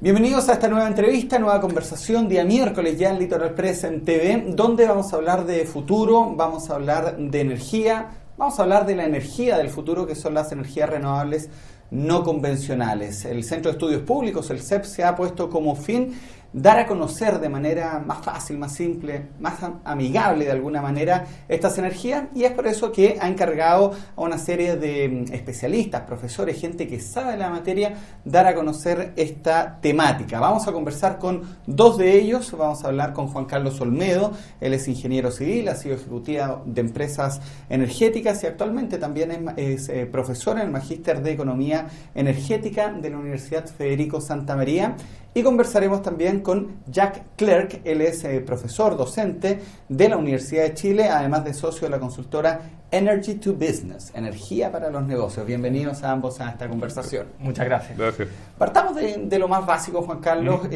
Bienvenidos a esta nueva entrevista, nueva conversación, día miércoles ya en Litoral Press en TV, donde vamos a hablar de futuro, vamos a hablar de energía, vamos a hablar de la energía del futuro, que son las energías renovables no convencionales. El Centro de Estudios Públicos, el CEP, se ha puesto como fin dar a conocer de manera más fácil, más simple, más amigable de alguna manera estas energías, y es por eso que ha encargado a una serie de especialistas, profesores, gente que sabe de la materia, dar a conocer esta temática. Vamos a conversar con dos de ellos. Vamos a hablar con Juan Carlos Olmedo. Él es ingeniero civil, ha sido ejecutivo de empresas energéticas y actualmente también es profesor en el Magíster de Economía Energética de la Universidad Federico Santa María. Y conversaremos también con Jack Clerk. Él es profesor docente de la Universidad de Chile, además de socio de la consultora Energy to Business, Energía para los Negocios. Bienvenidos a ambos a esta conversación. Muchas gracias. Gracias. Partamos de lo más básico, Juan Carlos.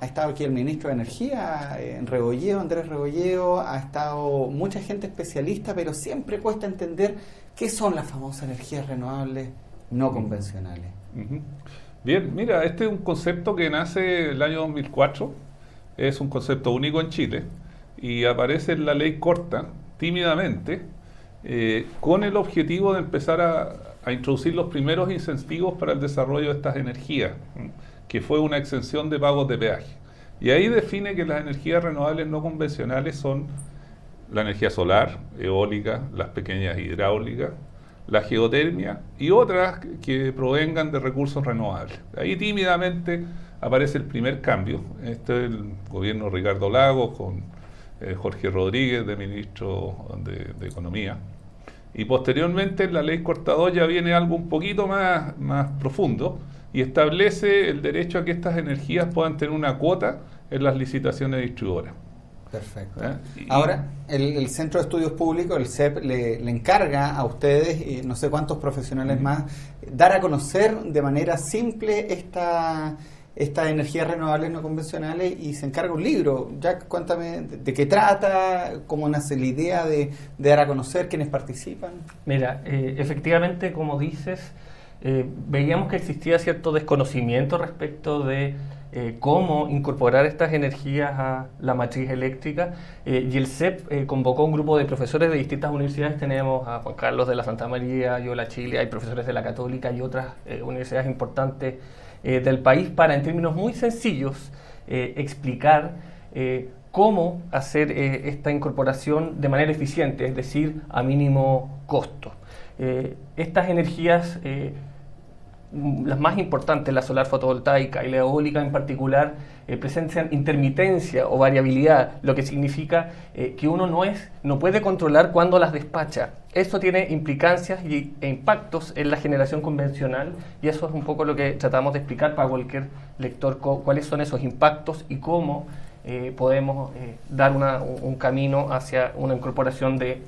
Ha estado aquí el ministro de Energía, Andrés Rebolleo, ha estado mucha gente especialista, pero siempre cuesta entender qué son las famosas energías renovables no convencionales. Bien, mira, este es un concepto que nace el año 2004, es un concepto único en Chile y aparece en la ley corta, tímidamente, con el objetivo de empezar a introducir los primeros incentivos para el desarrollo de estas energías, que fue una exención de pagos de peaje. Y ahí define que las energías renovables no convencionales son la energía solar, eólica, las pequeñas hidráulicas, la geotermia y otras que provengan de recursos renovables. Ahí tímidamente aparece el primer cambio. Este es el gobierno de Ricardo Lagos con Jorge Rodríguez, de ministro de Economía. Y posteriormente en la ley Corta 2 ya viene algo un poquito más profundo y establece el derecho a que estas energías puedan tener una cuota en las licitaciones distribuidoras. Perfecto. Ahora, el Centro de Estudios Públicos, el CEP, le encarga a ustedes, no sé cuántos profesionales más, dar a conocer de manera simple estas energías renovables no convencionales, y se encarga un libro. Jack, cuéntame de qué trata, cómo nace la idea de dar a conocer, quiénes participan. Mira, efectivamente, como dices, veíamos que existía cierto desconocimiento respecto de cómo incorporar estas energías a la matriz eléctrica, y el CEP convocó un grupo de profesores de distintas universidades. Tenemos a Juan Carlos de la Santa María, yo de la Chile, hay profesores de la Católica y otras universidades importantes del país, para en términos muy sencillos explicar cómo hacer esta incorporación de manera eficiente, es decir, a mínimo costo. Estas energías, las más importantes, la solar fotovoltaica y la eólica en particular, presentan intermitencia o variabilidad, lo que significa que uno no puede controlar cuándo las despacha. Eso tiene implicancias e impactos en la generación convencional, y eso es un poco lo que tratamos de explicar para cualquier lector, cuáles son esos impactos y cómo podemos dar un camino hacia una incorporación de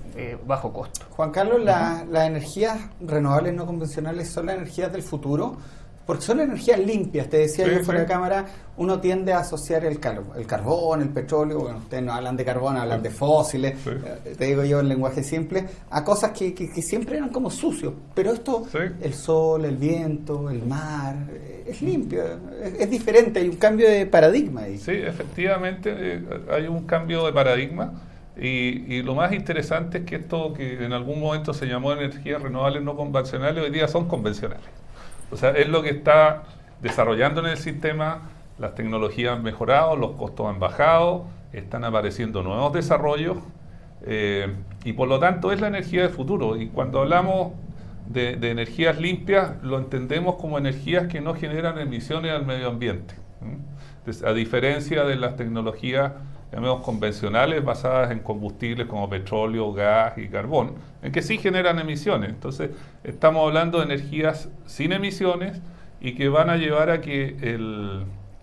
bajo costo. Juan Carlos, las energías renovables no convencionales son las energías del futuro, porque son energías limpias. Te decía yo fuera de cámara, uno tiende a asociar el carbón, el petróleo, bueno, ustedes no hablan de carbón, hablan de fósiles, te digo yo en lenguaje simple, a cosas que siempre eran como sucios, pero esto, el sol, el viento, el mar, es limpio, es diferente, hay un cambio de paradigma ahí. Sí, efectivamente hay un cambio de paradigma, y lo más interesante es que esto que en algún momento se llamó energías renovables no convencionales, hoy día son convencionales. O sea, es lo que está desarrollando en el sistema. Las tecnologías han mejorado, los costos han bajado, están apareciendo nuevos desarrollos, y por lo tanto es la energía del futuro. Y cuando hablamos de energías limpias, lo entendemos como energías que no generan emisiones al medio ambiente. Entonces, a diferencia de las tecnologías, llamemos, convencionales, basadas en combustibles como petróleo, gas y carbón, en que sí generan emisiones. Entonces, estamos hablando de energías sin emisiones y que van a llevar a que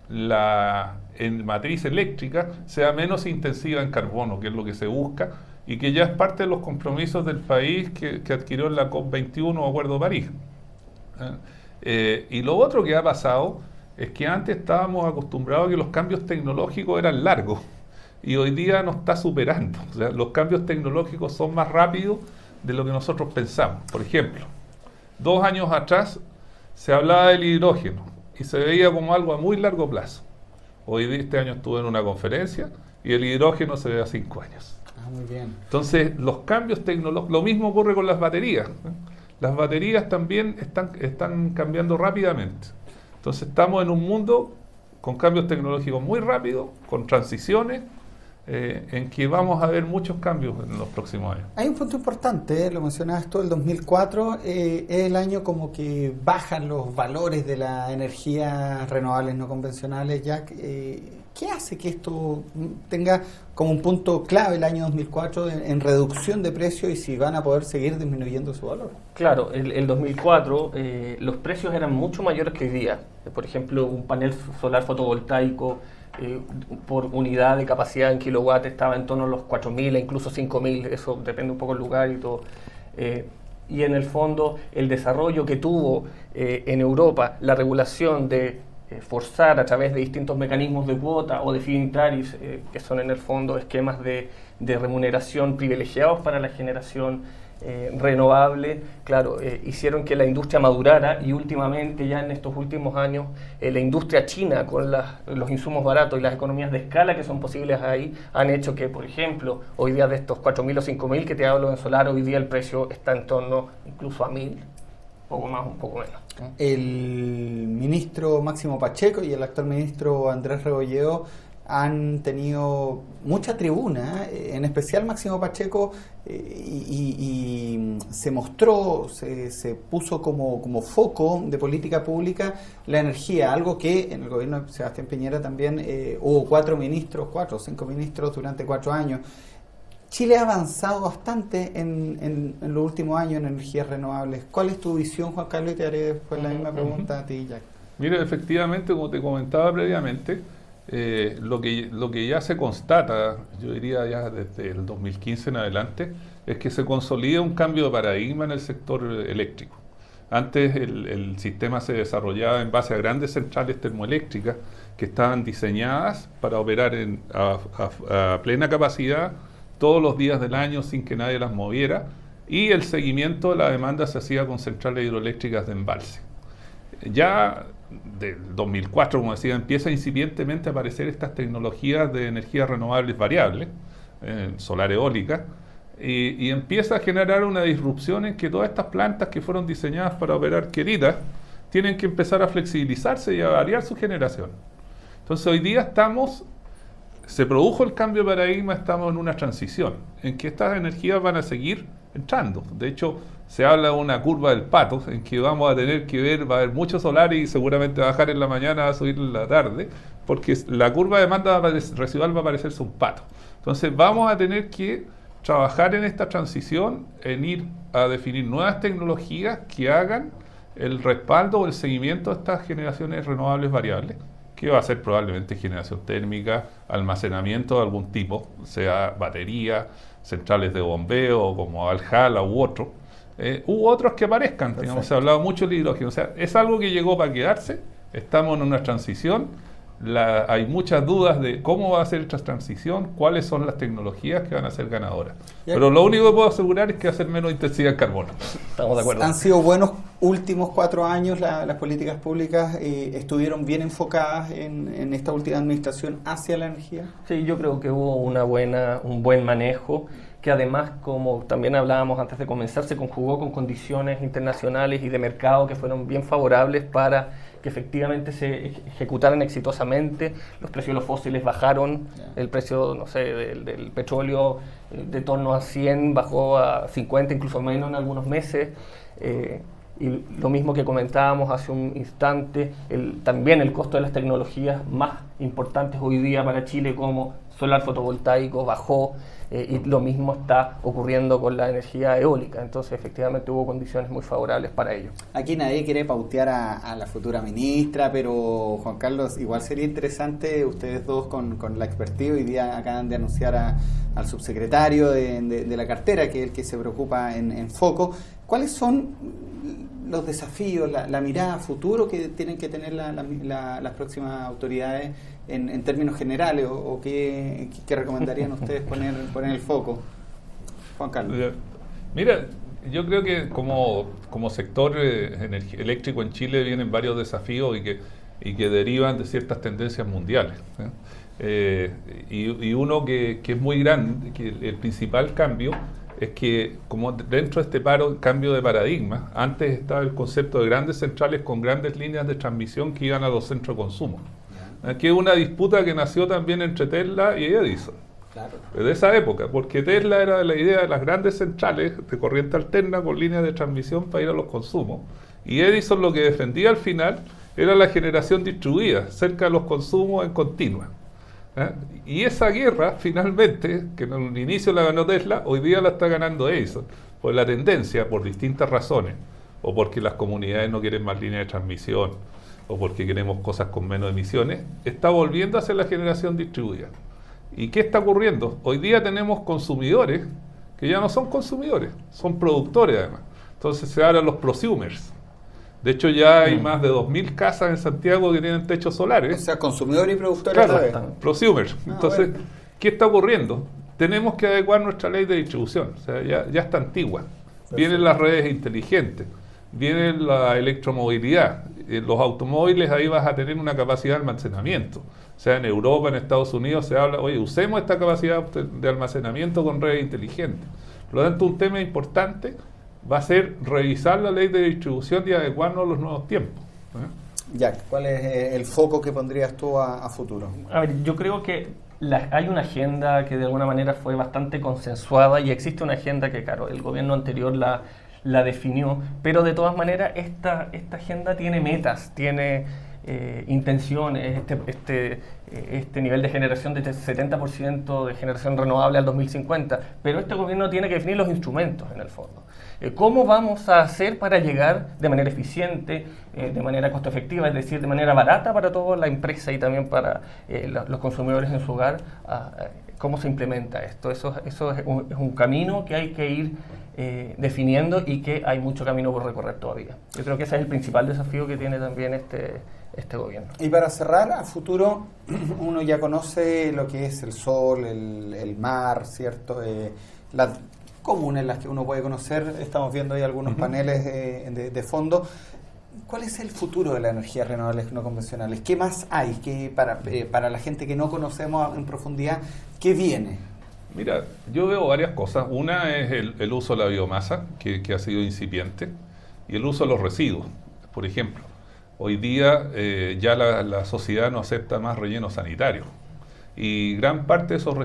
la matriz eléctrica sea menos intensiva en carbono, que es lo que se busca, y que ya es parte de los compromisos del país que adquirió en la COP21 o Acuerdo de París. Y lo otro que ha pasado es que antes estábamos acostumbrados a que los cambios tecnológicos eran largos, y hoy día nos está superando. O sea, los cambios tecnológicos son más rápidos de lo que nosotros pensamos. Por ejemplo, 2 años atrás se hablaba del hidrógeno. y se veía como algo a muy largo plazo. Este año estuve en una conferencia y el hidrógeno se ve a 5 años. Muy bien. Entonces, los cambios tecnológicos, lo mismo ocurre con las baterías. Las baterías también están cambiando rápidamente. Entonces, estamos en un mundo con cambios tecnológicos muy rápidos, con transiciones, en que vamos a ver muchos cambios en los próximos años. Hay un punto importante, lo mencionabas tú, el 2004 es el año como que bajan los valores de las energías renovables no convencionales. Ya, ¿qué hace que esto tenga como un punto clave el año 2004 en reducción de precios y si van a poder seguir disminuyendo su valor? Claro, el 2004 los precios eran mucho mayores que hoy día. Por ejemplo, un panel solar fotovoltaico por unidad de capacidad en kilowatt estaba en torno a los 4.000 e incluso 5.000, eso depende un poco del lugar y todo. Y en el fondo el desarrollo que tuvo en Europa, la regulación de forzar a través de distintos mecanismos de cuota o de feed-in tariffs, que son en el fondo esquemas de remuneración privilegiados para la generación renovable, claro, hicieron que la industria madurara y últimamente, ya en estos últimos años, la industria china con los insumos baratos y las economías de escala que son posibles ahí, han hecho que, por ejemplo, hoy día de estos 4.000 o 5.000 que te hablo en solar, hoy día el precio está en torno incluso a 1.000, un poco más, un poco menos. El ministro Máximo Pacheco y el actual ministro Andrés Rebolledo han tenido mucha tribuna, en especial Máximo Pacheco, y se mostró, se puso como foco de política pública la energía, algo que en el gobierno de Sebastián Piñera también hubo 4 o 5 ministros durante 4 años. Chile ha avanzado bastante en los últimos años en energías renovables. ¿Cuál es tu visión, Juan Carlos? Y te haré después la misma pregunta a ti, Jack. Mira, efectivamente, como te comentaba previamente, lo que ya se constata, yo diría ya desde el 2015 en adelante, es que se consolida un cambio de paradigma en el sector eléctrico. Antes el sistema se desarrollaba en base a grandes centrales termoeléctricas que estaban diseñadas para operar a plena capacidad todos los días del año sin que nadie las moviera, y el seguimiento de la demanda se hacía con centrales hidroeléctricas de embalse. Ya del 2004, como decía, empieza incipientemente a aparecer estas tecnologías de energías renovables variables, solar eólica, y empieza a generar una disrupción en que todas estas plantas que fueron diseñadas para operar queridas tienen que empezar a flexibilizarse y a variar su generación. Entonces hoy día se produjo el cambio de paradigma, estamos en una transición, en que estas energías van a seguir entrando. De hecho, se habla de una curva del pato, en que vamos a tener que ver, va a haber mucho solar y seguramente va a bajar en la mañana, va a subir en la tarde, porque la curva de demanda residual va a parecerse un pato. Entonces vamos a tener que trabajar en esta transición, en ir a definir nuevas tecnologías que hagan el respaldo o el seguimiento de estas generaciones renovables variables, que va a ser probablemente generación térmica, almacenamiento de algún tipo, sea batería, centrales de bombeo como Valhalla u otros que aparezcan. Digamos, se ha hablado mucho del hidrógeno, o sea, es algo que llegó para quedarse, estamos en una transición, hay muchas dudas de cómo va a ser esta transición, cuáles son las tecnologías que van a ser ganadoras. Pero lo único que puedo asegurar es que va a ser menos intensidad en carbono. Estamos de acuerdo. Han sido buenos últimos 4 años, las políticas públicas estuvieron bien enfocadas en esta última administración hacia la energía. Sí, yo creo que hubo un buen manejo, que además, como también hablábamos antes de comenzar, se conjugó con condiciones internacionales y de mercado que fueron bien favorables para que efectivamente se ejecutaran exitosamente. Los precios de los fósiles bajaron, el precio, no sé, del petróleo de torno a 100 bajó a 50, incluso menos en algunos meses. Y lo mismo que comentábamos hace un instante, también el costo de las tecnologías más importantes hoy día para Chile, como solar fotovoltaico, bajó, y lo mismo está ocurriendo con la energía eólica. Entonces, efectivamente, hubo condiciones muy favorables para ello. Aquí nadie quiere pautear a la futura ministra, pero Juan Carlos, igual sería interesante, ustedes dos con la expertise, hoy día acaban de anunciar al subsecretario de la cartera, que es el que se preocupa en foco. ¿Cuáles son los desafíos, la mirada a futuro que tienen que tener las próximas autoridades en términos generales, o qué recomendarían ustedes poner el foco? Juan Carlos. Mira, yo creo que como sector eléctrico en Chile vienen varios desafíos y que y que derivan de ciertas tendencias mundiales. Y uno que es muy grande, que el principal cambio es que como dentro de este cambio de paradigma, antes estaba el concepto de grandes centrales con grandes líneas de transmisión que iban a los centros de consumo, que es una disputa que nació también entre Tesla y Edison. Claro. De esa época, porque Tesla era de la idea de las grandes centrales de corriente alterna con líneas de transmisión para ir a los consumos, y Edison lo que defendía al final era la generación distribuida, cerca de los consumos en continua. Y esa guerra, finalmente, que en el inicio la ganó Tesla, hoy día la está ganando Edison, por la tendencia, por distintas razones, o porque las comunidades no quieren más líneas de transmisión, o porque queremos cosas con menos emisiones, está volviendo hacia la generación distribuida. ¿Y qué está ocurriendo? Hoy día tenemos consumidores que ya no son consumidores, son productores además. Entonces se hablan los prosumers. De hecho ya hay más de 2.000 casas en Santiago que tienen techos solares. O sea, consumidor y productor. Claro, prosumers. Entonces, bueno. ¿qué está ocurriendo? Tenemos que adecuar nuestra ley de distribución. O sea, ya está antigua. Perfecto. Vienen las redes inteligentes, viene la electromovilidad. Los automóviles ahí vas a tener una capacidad de almacenamiento. O sea, en Europa, en Estados Unidos se habla, oye, usemos esta capacidad de almacenamiento con redes inteligentes. Por lo tanto, un tema importante va a ser revisar la ley de distribución y adecuarnos a los nuevos tiempos. Jack, ¿cuál es el foco que pondrías tú a futuro? A ver, yo creo que hay una agenda que de alguna manera fue bastante consensuada y existe una agenda que, claro, el gobierno anterior la definió, pero de todas maneras esta agenda tiene metas, tiene intenciones, este nivel de generación de 70% de generación renovable al 2050, pero este gobierno tiene que definir los instrumentos en el fondo. ¿Cómo vamos a hacer para llegar de manera eficiente, de manera costo efectiva, es decir, de manera barata para toda la empresa y también para los consumidores en su hogar? ¿Cómo se implementa esto? Eso es un camino que hay que ir definiendo y que hay mucho camino por recorrer todavía. Yo creo que ese es el principal desafío que tiene también este gobierno. Y para cerrar, a futuro, uno ya conoce lo que es el sol, el mar, ¿cierto? Las comunes en las que uno puede conocer, estamos viendo ahí algunos paneles de fondo. ¿Cuál es el futuro de las energías renovables no convencionales? ¿Qué más hay que para la gente que no conocemos en profundidad? ¿Qué viene? Mira, yo veo varias cosas. Una es el uso de la biomasa, que ha sido incipiente, y el uso de los residuos. Por ejemplo, hoy día ya la sociedad no acepta más rellenos sanitarios. Y gran parte de esos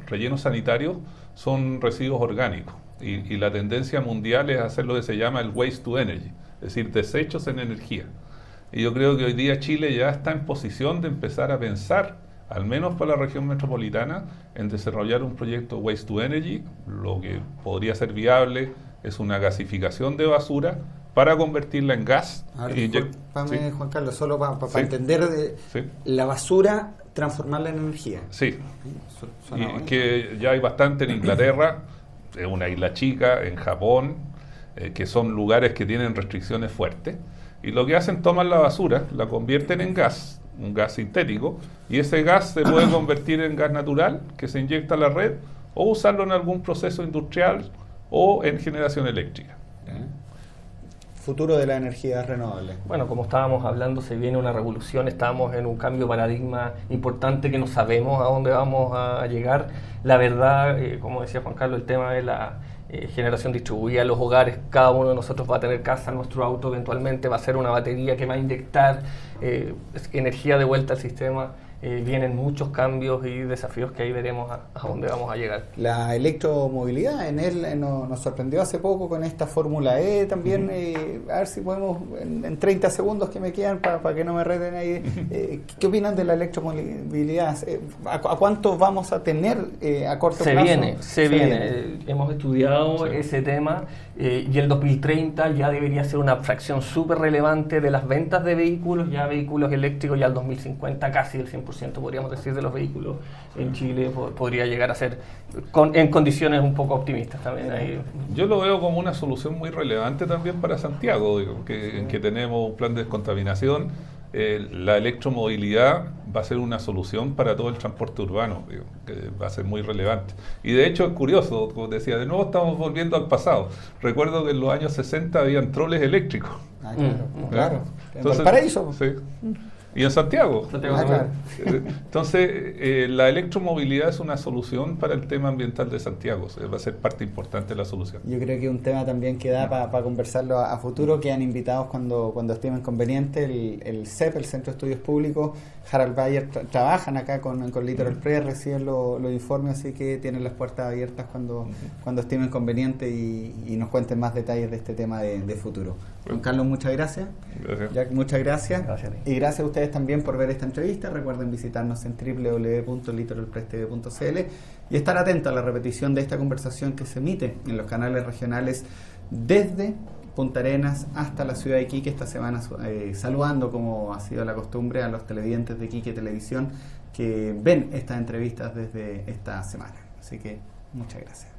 rellenos sanitarios son residuos orgánicos. Y la tendencia mundial es hacer lo que se llama el waste to energy, es decir, desechos en energía. Y yo creo que hoy día Chile ya está en posición de empezar a pensar, al menos para la región metropolitana, en desarrollar un proyecto waste to energy. Lo que podría ser viable es una gasificación de basura para convertirla en gas. Disculpame, sí. Juan Carlos, solo para sí. entender la basura, transformarla en energía. Sí, y que ya hay bastante en Inglaterra, es una isla chica, en Japón, que son lugares que tienen restricciones fuertes, y lo que hacen, toman la basura, la convierten en gas, un gas sintético, y ese gas se puede convertir en gas natural, que se inyecta a la red, o usarlo en algún proceso industrial o en generación eléctrica. Futuro de la energía renovable. Bueno, como estábamos hablando, se viene una revolución, estamos en un cambio de paradigma importante que no sabemos a dónde vamos a llegar. La verdad, como decía Juan Carlos, el tema de la generación distribuida en los hogares, cada uno de nosotros va a tener casa, nuestro auto eventualmente va a ser una batería que va a inyectar energía de vuelta al sistema. Vienen muchos cambios y desafíos que ahí veremos a dónde vamos a llegar. La electromovilidad, nos sorprendió hace poco con esta Fórmula E también. A ver si podemos, en 30 segundos que me quedan, para que no me reten ahí, ¿qué opinan de la electromovilidad? ¿A cuánto vamos a tener a corto plazo? Se viene. Hemos estudiado ese tema y el 2030 ya debería ser una fracción súper relevante de las ventas de vehículos, ya vehículos eléctricos, ya el 2050 casi el 100%, podríamos decir, de los vehículos en Chile podría llegar a ser en condiciones un poco optimistas también. Ahí. Yo lo veo como una solución muy relevante también para Santiago, en que tenemos un plan de descontaminación. La electromovilidad va a ser una solución para todo el transporte urbano, que va a ser muy relevante. Y de hecho es curioso, como decía, de nuevo estamos volviendo al pasado. Recuerdo que en los años 60 habían troles eléctricos. Claro. Entonces, Valparaíso. Sí. Y en Santiago. Santiago claro. Entonces, la electromovilidad es una solución para el tema ambiental de Santiago. Va a ser parte importante de la solución. Yo creo que un tema también que da para conversarlo a futuro, quedan invitados cuando estimen conveniente, el CEP, el Centro de Estudios Públicos, Harald Bayer, trabajan acá con Litoral Press, reciben los informes, así que tienen las puertas abiertas cuando estimen conveniente y nos cuenten más detalles de este tema de futuro. Juan Carlos, muchas gracias. Gracias. Jack, muchas gracias. Gracias a ti. Y gracias a ustedes también por ver esta entrevista. Recuerden visitarnos en www.litoralpresstv.cl y estar atentos a la repetición de esta conversación que se emite en los canales regionales desde Punta Arenas hasta la ciudad de Iquique esta semana, saludando, como ha sido la costumbre, a los televidentes de Iquique Televisión que ven estas entrevistas desde esta semana. Así que muchas gracias.